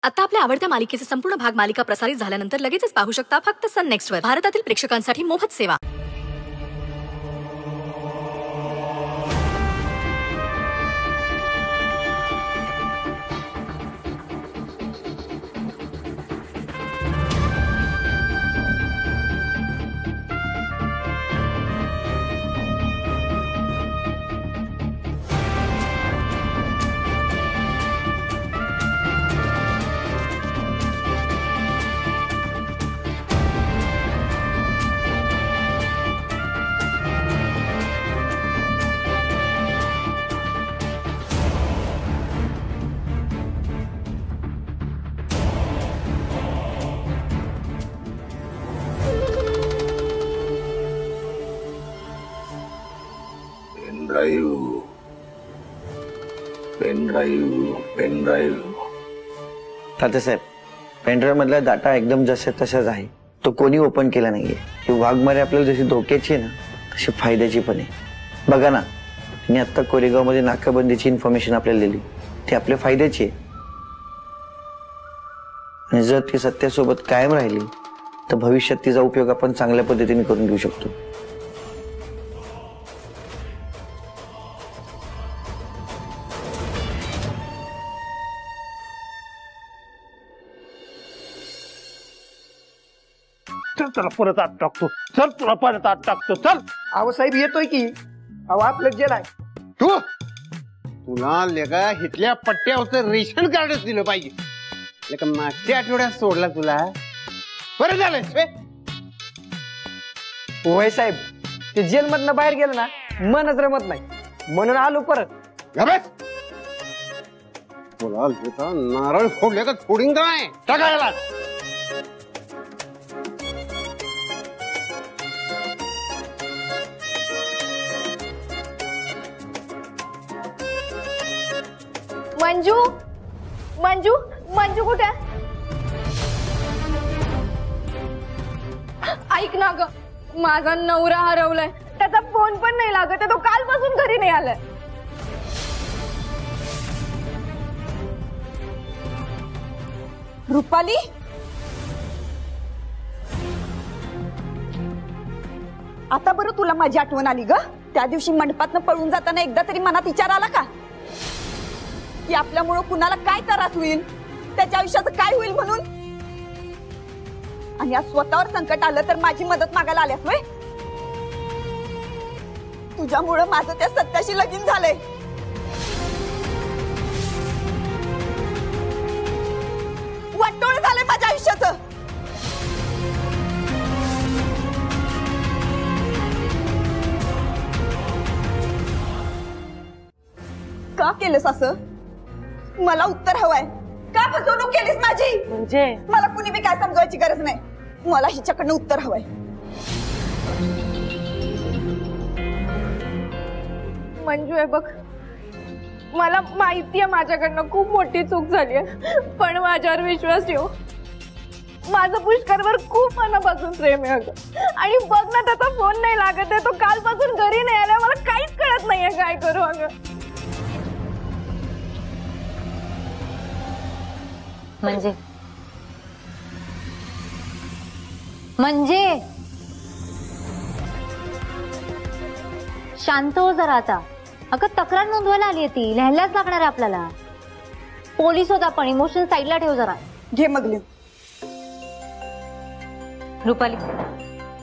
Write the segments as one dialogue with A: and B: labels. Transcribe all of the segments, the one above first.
A: आता आपल्या आवडत्या मालिकेचे संपूर्ण भाग मालिका प्रसारित झाल्यानंतर लगेचच पाहू शकता फक्त सन नेक्स्ट वर. भारतातील प्रेक्षकांसाठी मोफत सेवा.
B: तात्यासाहेब, पेनड्राईव्ह मधला डाटा एकदम जसे तसाच आहे. तो कोणी ओपन केला नाहीये. ही वाघमारी आपल्याला जशी धोक्याची आहे ना, तशी फायद्याची पण आहे. बघा ना, मी आता कोरेगाव मध्ये नाकाबंदीची इन्फॉर्मेशन आपल्याला दिली, ती आपल्या फायद्याची आहे. आणि जर ती सत्यासोबत कायम राहिली तर भविष्यात तिचा उपयोग आपण चांगल्या पद्धतीने करून घेऊ शकतो.
C: चल परत आत टाकतो. चल तुला परत आत टाकतो. चल.
D: अहो साहेब येतोय की. अहो आपलं जेल आहे.
C: तुला लेगा इथल्या पट्ट्यावरचं रेशन कार्डच दिलं पाहिजे. लेका मागच्या आठवड्यात सोडला तुला. बरं झालं.
D: होय साहेब, ते जेल मधनं बाहेर गेलं ना, मनच रमत नाही, म्हणून आलो परत.
C: तुला नारळ फोडले का फोडीन काय टाकायला.
E: मंजू मंजू मंजू कुठे? ऐक ना ग, माझा नवरा हरवलाय. त्याचा फोन पण नाही लागत. तो कालपासून घरी नाही आलाय. रुपाली,
F: आता बरं तुला माझी आठवण आली ग. त्या दिवशी मंडपातनं पळून जाताना एकदा तरी मनात विचार आला का की आपल्यामुळे कुणाला काय त्रास होईल, त्याच्या आयुष्याचं काय होईल म्हणून? आणि आज स्वतःवर संकट आलं तर माझी मदत मागायला आल्यास होय? तुझ्यामुळे माझं त्या सत्याशी लगीन झालंय. वाटोळ झालंय माझ्या आयुष्याचं. का केलंस असं? मला उत्तर हवंय. का फसवणूक केलीस माझी?
E: म्हणजे
F: मला कुणी बी काय समजवायची गरज नाही. मला हिच्याकडनं उत्तर हवंय.
E: मंजू आहे बघ, मला माहितीये माझ्याकडनं खूप मोठी चूक झाली आहे, पण माझ्यावर विश्वास ठेव. माझं पुष्करवर खूप मनापासून प्रेम आहे अगं. आणि बघ ना, त्याचा फोन नाही लागत आहे. तो कालपासून घरी नाही आला. मला काहीच कळत नाहीये काय करू अगं.
G: म्हणजे शांत हो जरा आता. अगं तक्रार नोंदवायला आली ती, लिहायलाच लागणार आहे आपल्याला. पोलीस होता, पण इमोशन साईडला ठेव जरा.
F: घे मग लिहून.
G: रुपाली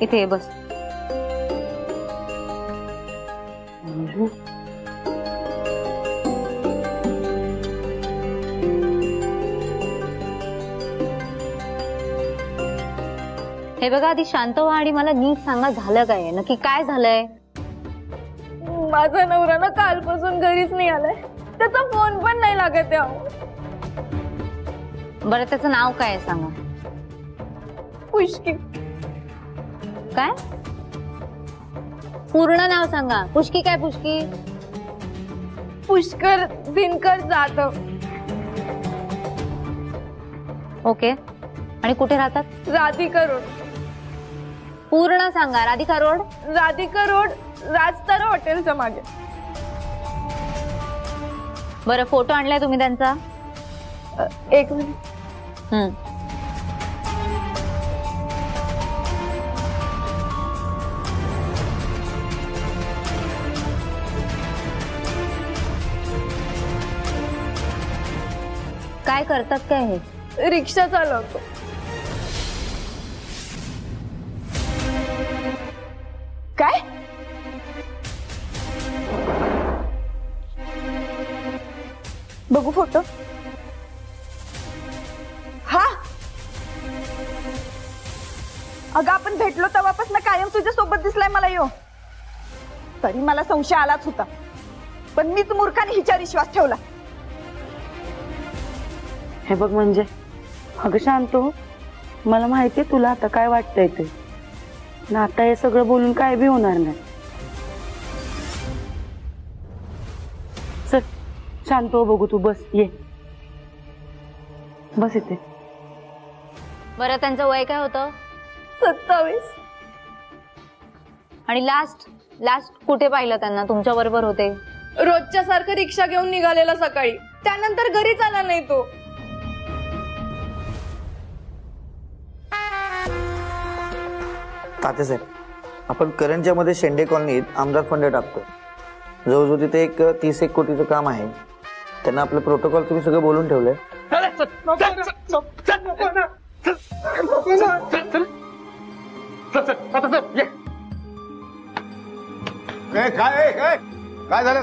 G: इथे बस. हे बघा, आधी शांत व्हा आणि मला नीट सांगा, झालं काय, नक्की काय झालंय?
E: माझा नवरा ना कालपासून घरीच नाही आलाय. त्याचा फोन पण नाही लागत आहे.
G: बरं, त्याचं नाव काय सांगा.
E: पुष्की.
G: काय? पूर्ण नाव सांगा. पुष्की काय? पुष्की
E: पुष्कर दिनकर जाधव.
G: ओके. आणि कुठे राहतात?
E: राधिका रोड.
G: पूर्ण सांगा. राधिका रोड.
E: राधिका रोड, राजतारा हॉटेलच्या मागे.
G: बरं, फोटो आणलाय तुम्ही त्यांचा?
E: एक मिनिट.
G: काय करतात काय हे?
E: रिक्षा चालवतो.
F: काय? बघू फोटो. हा, अगं आपण भेटलो तेव्हापासून कायम तुझ्या सोबत दिसलाय मला यो. तरी मला संशय आलाच होता, पण मीच मूर्खाने हिच्यावर विश्वास ठेवला.
H: हे बघ म्हणजे अगं शांत हो, मला माहितीये तुला आता काय वाटतंय ते ना. आता हे सगळं बोलून काय बी होणार नाही. चल शांत हो, बघू तू बस, ये बस इथे.
G: बरं त्यांचं वय काय होतं?
E: 27.
G: आणि लास्ट कुठे पाहिलं त्यांना? तुमच्या बरोबर होते?
E: रोजच्या सारखं रिक्षा घेऊन निघालेला सकाळी, त्यानंतर घरीच आला नाही तो.
B: तात्यासाहेब, आपण करंजच्या मध्ये शेंडे कॉलनीत आमदार फंड टाकतो. जवळजवळ तिथे एक 30 कोटीचं काम आहे. त्यांना आपलं प्रोटोकॉल तुम्ही सगळं बोलून ठेवलंय.
C: काय झालं?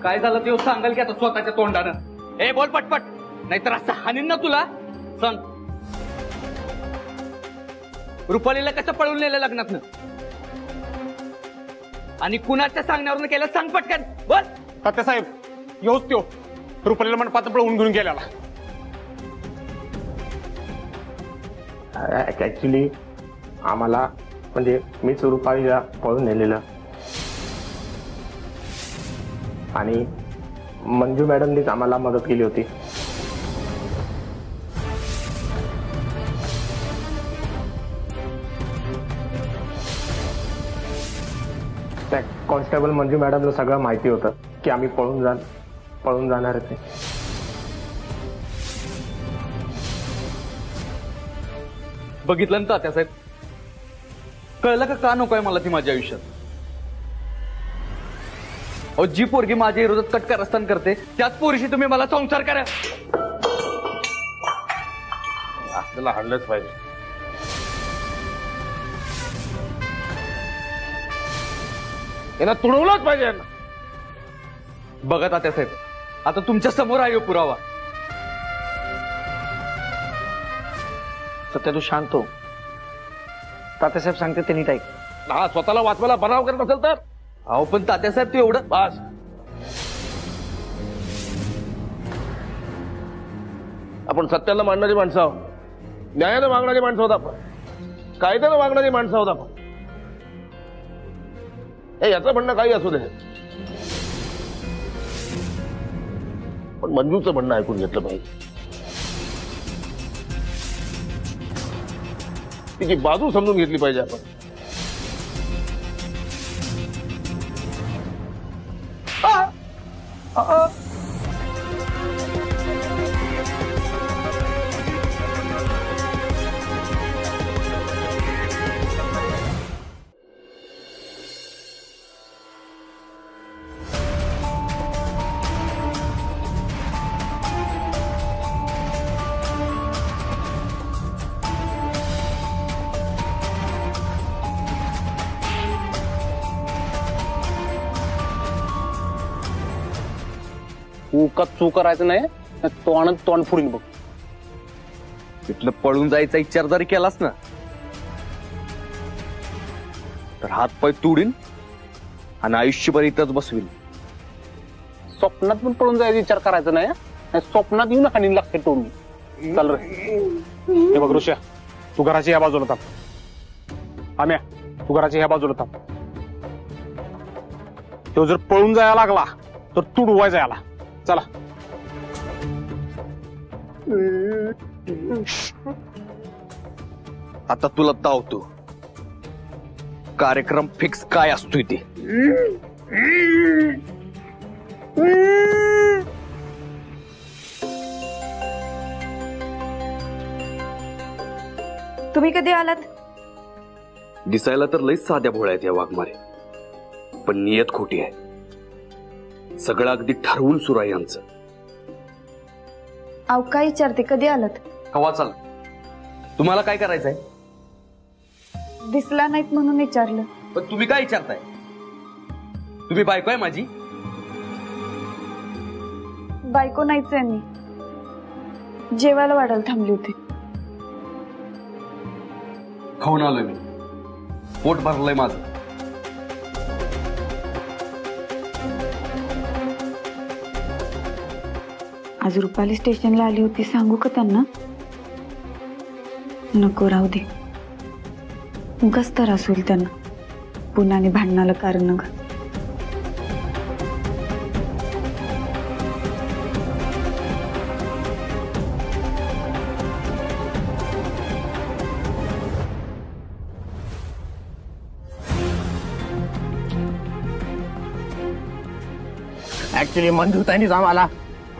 I: काय झालं ते सांगाल की आता स्वतःच्या तोंडानं. ए बोल पटपट, नाहीतर असं हानीन ना तुला. सांग, रुपालीला कसं पळून नेलं लग्नातनं आणि कुणाच्या सांगण्यावरून केलं? सांग पटकन बोल.
C: तात्यासाहेब, येऊच त्यो रुपालीला मंडपात पळवून घेऊन गेल्याला.
J: ऍक्च्युली आम्हाला म्हणजे मीच रुपालीला पळून नेलेलं आणि मंजू मॅडमनीच आम्हाला मदत केली होती. त्या कॉन्स्टेबल मंजू मॅडमला सगळं माहिती होतं की आम्ही पळून जाणार आहे.
I: बघितलं ना तात्यासाहेब, कळलं का नकोय मला ती माझ्या आयुष्यात? अहो, जी पोरगी माझ्या विरोधात कटकारस्थान करते त्याच पोरीशी तुम्ही मला संसार करा.
J: आपल्याला हाणलंच पाहिजे. यांना तुडवलंच पाहिजे.
I: बघा तात्यासाहेब, आता तुमच्या समोर आहे पुरावा.
B: सत्या, तू शांत हो. तात्यासाहेब सांगते ते नीट ऐक.
J: हा, स्वतःला वाचवायला बनाव करत असेल तर.
I: अहो पण तात्यासाहेब, तू एवढं
J: बस. आपण सत्याला मांडणारी माणसं आहोत, न्यायानं मागणारी माणसं आहोत, आपण कायद्यानं मागणारी माणसं आहोत आपण. याचं म्हणणं काही असू दे, पण मंजूचं म्हणणं ऐकून घेतलं पाहिजे. तिची बाजू समजून घेतली पाहिजे आपण.
C: चू करायचं नाही, तोंड फुडीन बघ.
I: तिथलं पळून जायचा विचार जरी केलास ना तर हात पाय तुडीन आणि आयुष्यभर इथंच बसवीन.
C: स्वप्नात पण पळून जायचा विचार करायचा नाही. स्वप्नात येऊन हानीन लागते तोंड. चल रे. हे बघ ऋषा, तू घराच्या ह्या बाजूला थांब. आम्या, तू घराच्या ह्या बाजूला थांब. तो जर पळून जायला लागला तर तू डुवायचा याला. चला.
I: आता तुला तावतो. कार्यक्रम फिक्स काय असतोय ते.
H: तुम्ही कधी आलात?
I: दिसायला तर लईच साध्या भोळ्या आहेत या वाघमारे, पण नियत खोटी आहे. सगळं अगदी ठरवून सुरू आहे यांचं.
H: अहो काय विचारते, कधी आलात?
I: कवा चाल, तुम्हाला काय करायचंय?
H: दिसला नाहीत म्हणून विचारलं.
I: पण तुम्ही काय विचारताय? तुम्ही बायको आहे माझी?
H: बायको नाहीच आहे मी, जेवायला वाढायला थांबली होती.
I: खाऊन आलोय मी, पोट भरलंय माझं.
H: आज रुपाली स्टेशनला आली होती, सांगू का त्यांना? नको, राहू दे. उगाच त्रास होईल त्यांना, पुन्हा आणि भांडणाला कारण ग.
D: ऍक्च्युली मंजूताईनीच आम्हाला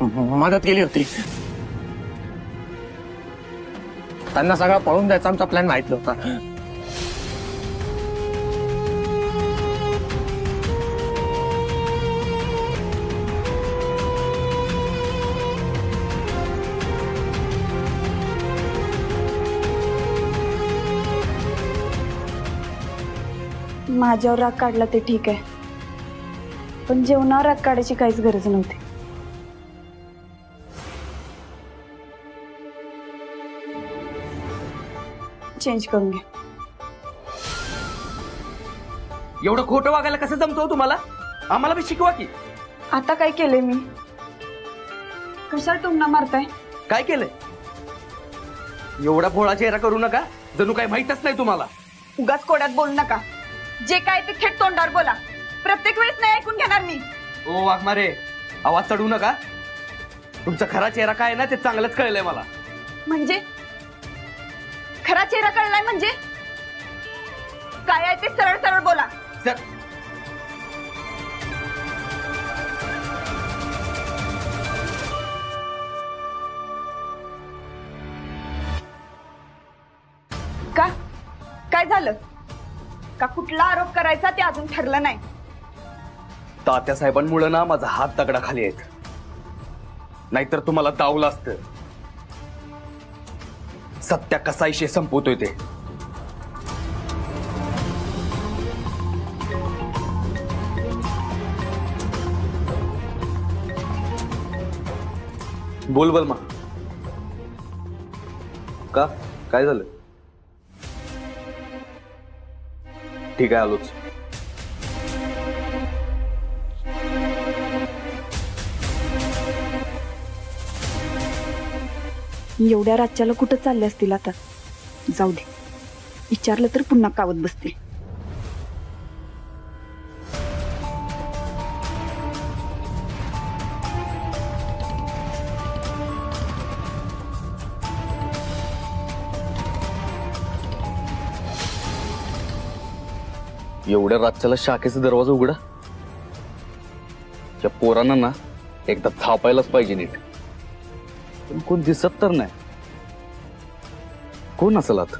D: मदत केली होती. त्यांना सगळं पळून द्यायचा आमचा प्लॅन माहित नव्हता.
H: माझ्यावर राग काढला ते ठीक आहे, पण जेवणावर राग काढायची काहीच गरज नव्हती. चेंज करून घ्या.
I: एवढं खोटं वागायला कसं जमतो तुम्हाला? आम्हाला बी शिकवा की.
H: आता काय केलंय मी? कशा टोमणा मारताय?
I: काय केलंय? एवढा भोळा चेहरा करू नका, जणू काय माहितच नाही तुम्हाला.
F: उगाच कोड्यात बोलू नका. जे काय ते थेट तोंडावर बोला. प्रत्येक वेळेस नाही ऐकून घेणार मी.
I: ओ वाघमारे, आवाज चढवू नका. तुमचा खरा चेहरा काय आहे ना ते चांगलंच कळलंय मला.
F: म्हणजे खरा चेहरा कळलाय म्हणजे काय आहे ते सरळ सरळ बोला.
I: सर,
F: का काय झालं? का कुठला आरोप करायचा ते अजून ठरलं नाही?
I: तात्या साहेबांमुळे ना माझा हात दगडाखाली आहेत, नाहीतर तुम्हाला दावलं असतं. सत्या कसा विषय संपवतोय ते. बोल बलमा. का काय झालं? ठीक आहे, आलोच.
H: एवढ्या राज्याला कुठं चालले असतील आता? जाऊ दे, विचारलं तर पुन्हा कावत बसतील.
I: एवढ्या रातच्याला शाखेचा दरवाजा उघडा. त्या पोरांना ना एकदा थापायलाच पाहिजे नीट. पण कोण दिसत तर नाही. कोण असेल आता?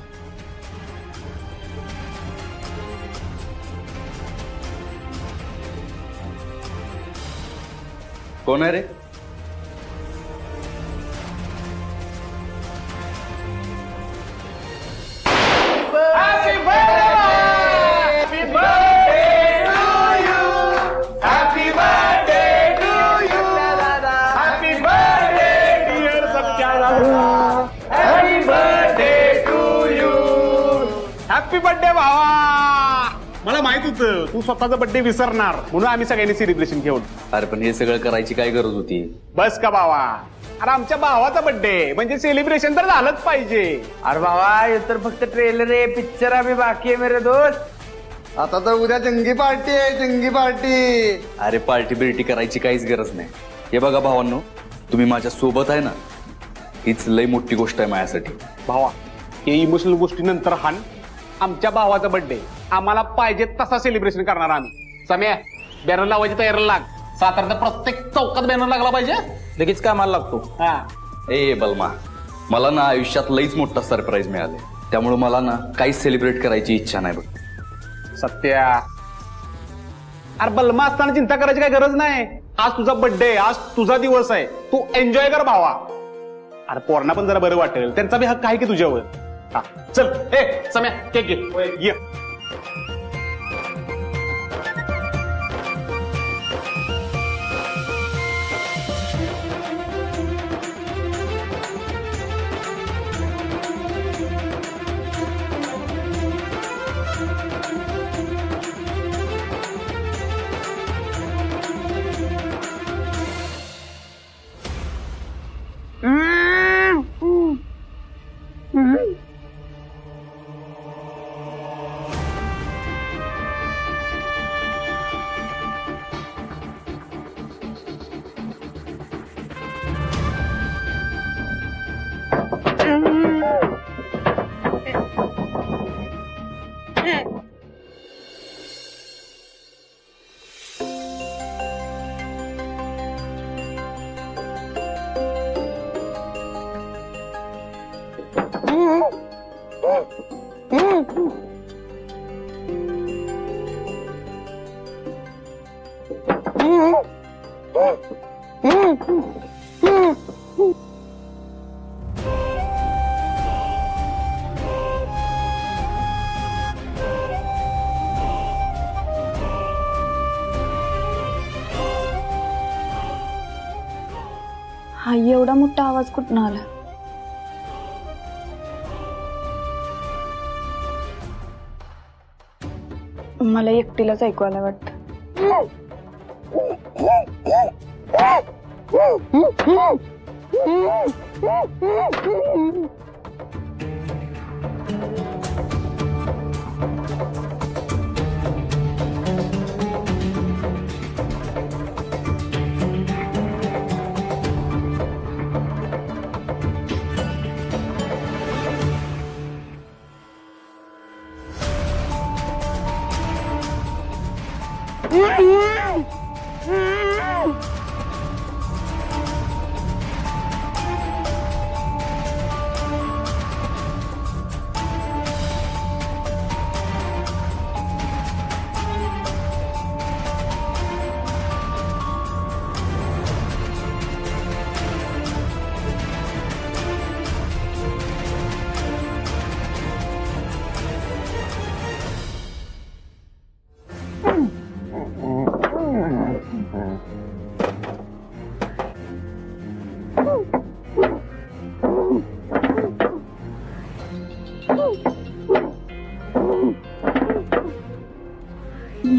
I: कोण आहे रे?
C: हॅपी बर्थडे भावा. मला माहित होतं तू स्वतःचा बर्थडे विसरणार, म्हणून आम्ही सगळ्यांनी सेलिब्रेशन घेऊन.
I: अरे पण हे सगळं करायची काय गरज होती?
C: बस का भावा, अरे आमच्या भावाचा बर्थडे म्हणजे सेलिब्रेशन तर झालंच पाहिजे.
D: अरे बाबा, हे तर फक्त ट्रेलर आहे, पिक्चर अभी बाकी आहे मेरे दोस्त. आता तर उद्या जंगी पार्टी आहे, जंगी पार्टी.
I: अरे पार्टी बिर्टी करायची काहीच गरज नाही. हे बघा भावांनो, तुम्ही माझ्या सोबत आहे ना, हीच लई मोठी गोष्ट आहे माझ्यासाठी.
C: भावा, हे इमोशनल गोष्टी नंतर हान. आमच्या भावाचा बर्थडे आम्हाला पाहिजे तसा सेलिब्रेशन करणार आम्ही. सम्या, बॅनर लावायची तयारी लाग. साताऱ्यात प्रत्येक चौकात बॅनर लागला पाहिजे.
D: लगेच कामाला लागतो.
C: हा,
I: ए बलमा, मला ना आयुष्यात लईच मोठा सरप्राईज मिळाले. त्यामुळे मला ना काहीच सेलिब्रेट करायची इच्छा नाही बघ.
C: सत्या, अरे बलमा असताना चिंता करायची काही गरज नाही. आज तुझा बर्थडे, आज तुझा दिवस आहे, तू एन्जॉय कर भावा. अरे पोरांना पण जरा बरं वाटेल, त्यांचा बी हक्क आहे की तुझ्यावर. हा चल, ए सम्या केक घे ये.
E: हा एवढा मोठा आवाज कुठून आला? मला एकटीलाच ऐकू आला वाटतं.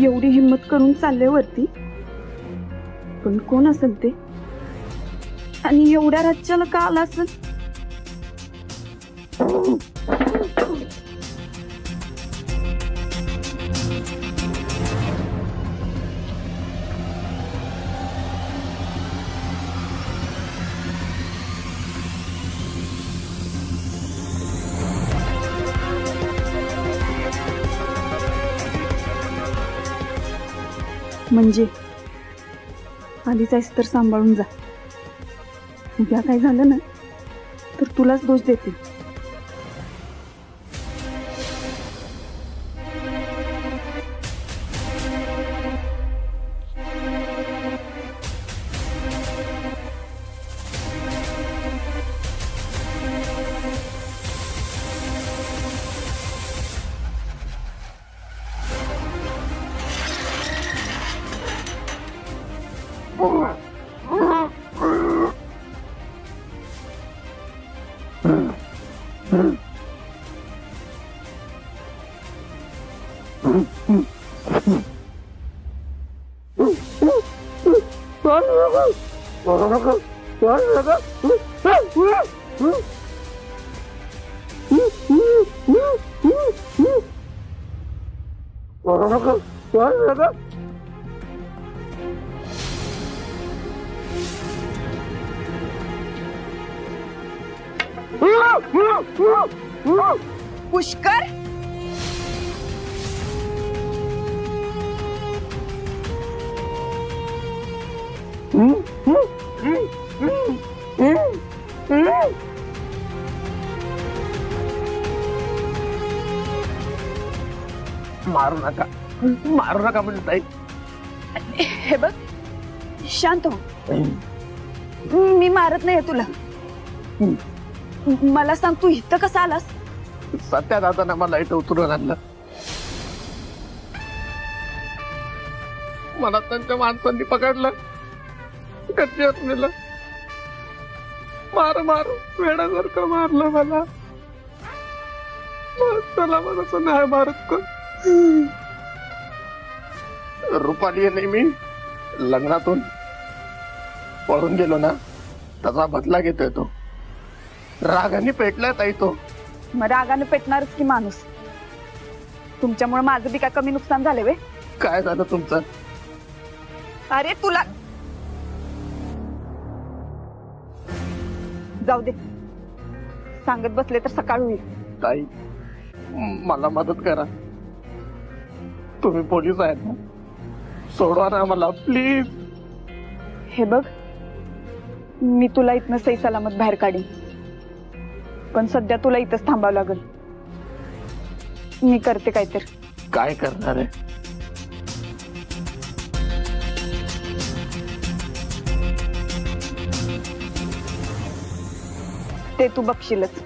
E: एवढी हिम्मत करून चालले वरती, पण कोण असेल ते आणि एवढ्या राज्याला का आला असेल? म्हणजे आलीच आहेस तर सांभाळून जा. उद्या काय झालं ना तर तुलाच दोष देते.
F: पुष्कर,
J: मारू नका म्हणजे ताई.
F: हे बघ शांत हो. मी मारत नाही तुला. मला सांग तू इथं कसा आलास?
J: सत्या दादांना मला इथं उतरून आणलं. मला त्यांच्या माणसांनी पकडलं, कच्च्यात नेलं, मार वेड्यासारखं मारलं मला. त्याला मला नाही मारत कोण. रुपाली नाही मी लग्नातून पळून गेलो ना, त्याचा बदला घेतोय तो. रागाने पेटलाय ताई तो.
F: मग रागाने पेटणारच की माणूस. तुमच्यामुळे माझं बी काय कमी नुकसान झाले वे?
J: काय झालं तुमचं?
F: अरे तुला जाऊ दे, सांगत बसले तर सकाळ होईल.
J: ताई मला मदत करा, तुम्ही पोलीस आहेत ना, सोडवा ना मला प्लीज.
F: हे बघ मी तुला इथनं सही सलामत बाहेर काढीन, पण सध्या तुला इथंच थांबावं लागेल. मी करते काहीतरी.
J: काय करणार आहे?
F: ते तू बघशीलच.